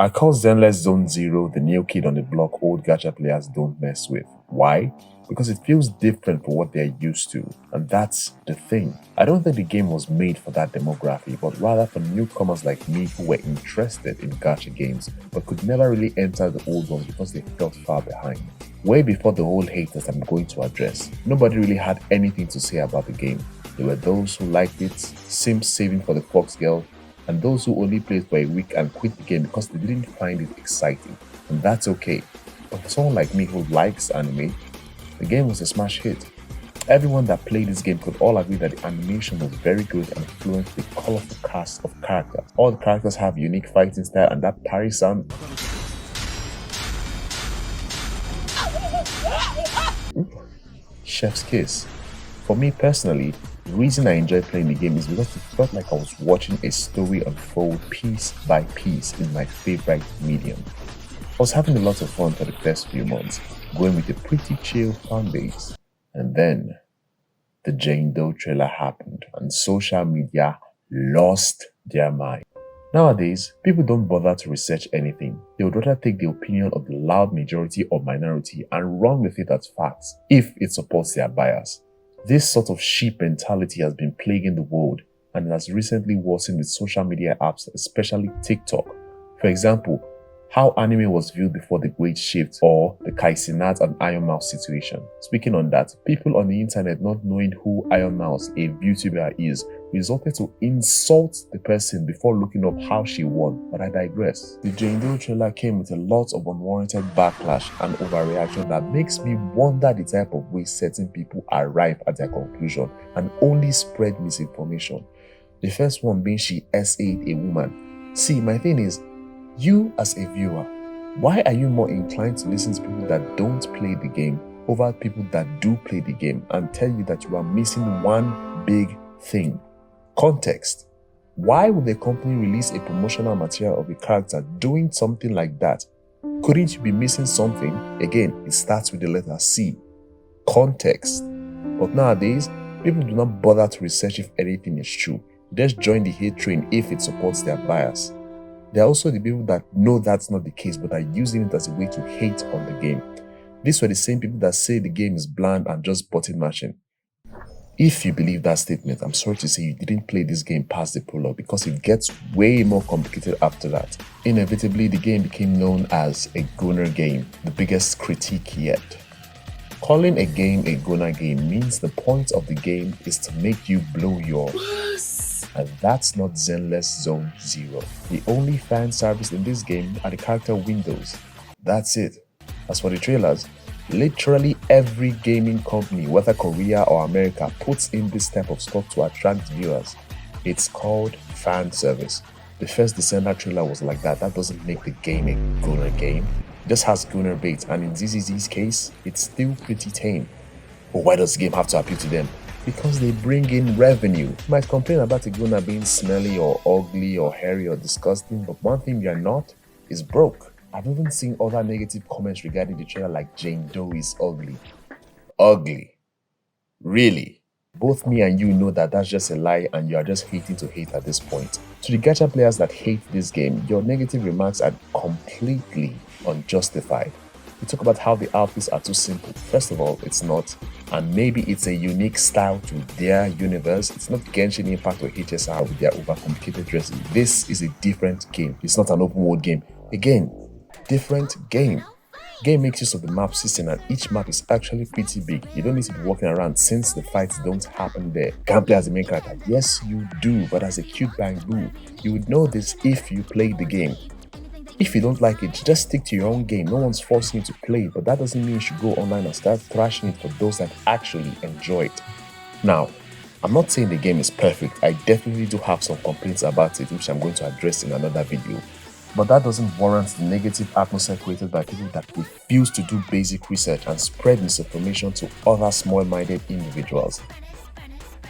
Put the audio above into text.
I call Zenless Zone Zero the new kid on the block old gacha players don't mess with. Why? Because it feels different from what they're used to, and that's the thing. I don't think the game was made for that demography, but rather for newcomers like me who were interested in gacha games but could never really enter the old ones because they felt far behind. Way before the whole haters I'm going to address, nobody really had anything to say about the game. There were those who liked it, simps saving for the Fox Girl, and those who only played for a week and quit the game because they didn't find it exciting. And that's okay. But for someone like me who likes anime, the game was a smash hit. Everyone that played this game could all agree that the animation was very good and fluent with a colorful cast of characters. All the characters have unique fighting style, and that parry sound. Chef's kiss. For me personally, the reason I enjoyed playing the game is because it felt like I was watching a story unfold piece by piece in my favorite medium. I was having a lot of fun for the first few months, going with a pretty chill fan base. And then, the Jane Doe trailer happened and social media lost their mind. Nowadays, people don't bother to research anything. They would rather take the opinion of the loud majority or minority and run with it as facts if it supports their bias. This sort of sheep mentality has been plaguing the world, and it has recently worsened with social media apps, especially TikTok. For example, how anime was viewed before the Great Shift, or the Kaisenat and Iron Mouse situation. Speaking on that, people on the internet not knowing who Iron Mouse, a VTuber, is, resulted to insult the person before looking up how she won, but I digress. The Jane Doe trailer came with a lot of unwarranted backlash and overreaction that makes me wonder the type of way certain people arrive at their conclusion and only spread misinformation. The first one being she SA'd a woman. See, my thing is, you as a viewer, why are you more inclined to listen to people that don't play the game over people that do play the game and tell you that you are missing one big thing? Context. Why would the company release a promotional material of a character doing something like that? Couldn't you be missing something? Again, it starts with the letter C. Context. But nowadays, people do not bother to research if anything is true. They just join the hate train if it supports their bias. There are also the people that know that's not the case but are using it as a way to hate on the game. These were the same people that say the game is bland and just button mashing. If you believe that statement, I'm sorry to say you didn't play this game past the prologue because it gets way more complicated after that. Inevitably, the game became known as a goner game, the biggest critique yet. Calling a game a goner game means the point of the game is to make you blow your and that's not Zenless Zone Zero. The only fan service in this game are the character windows. That's it. As for the trailers, literally every gaming company, whether Korea or America, puts in this type of stuff to attract viewers. It's called fan service. The first Descender trailer was like that. That doesn't make the game a goner game. It just has goner bait, and in ZZZ's case, it's still pretty tame. But why does the game have to appeal to them? Because they bring in revenue. You might complain about a goner being smelly or ugly or hairy or disgusting, but one thing you're not is broke. I've even seen other negative comments regarding the trailer like Jane Doe is ugly. Ugly? Really? Both me and you know that that's just a lie and you are just hating to hate at this point. To the gacha players that hate this game, your negative remarks are completely unjustified. We talk about how the outfits are too simple. First of all, it's not. And maybe it's a unique style to their universe. It's not Genshin Impact or HSR with their overcomplicated dresses. This is a different game. It's not an open world game. Again, different game. Game makes use of the map system and each map is actually pretty big. You don't need to be walking around since the fights don't happen there. Can't play as the main character. Yes, you do, but as a cute bamboo. You would know this if you played the game. If you don't like it, just stick to your own game. No one's forcing you to play it, but that doesn't mean you should go online and start thrashing it for those that actually enjoy it. Now, I'm not saying the game is perfect. I definitely do have some complaints about it, which I'm going to address in another video. But that doesn't warrant the negative atmosphere created by people that refuse to do basic research and spread misinformation to other small-minded individuals.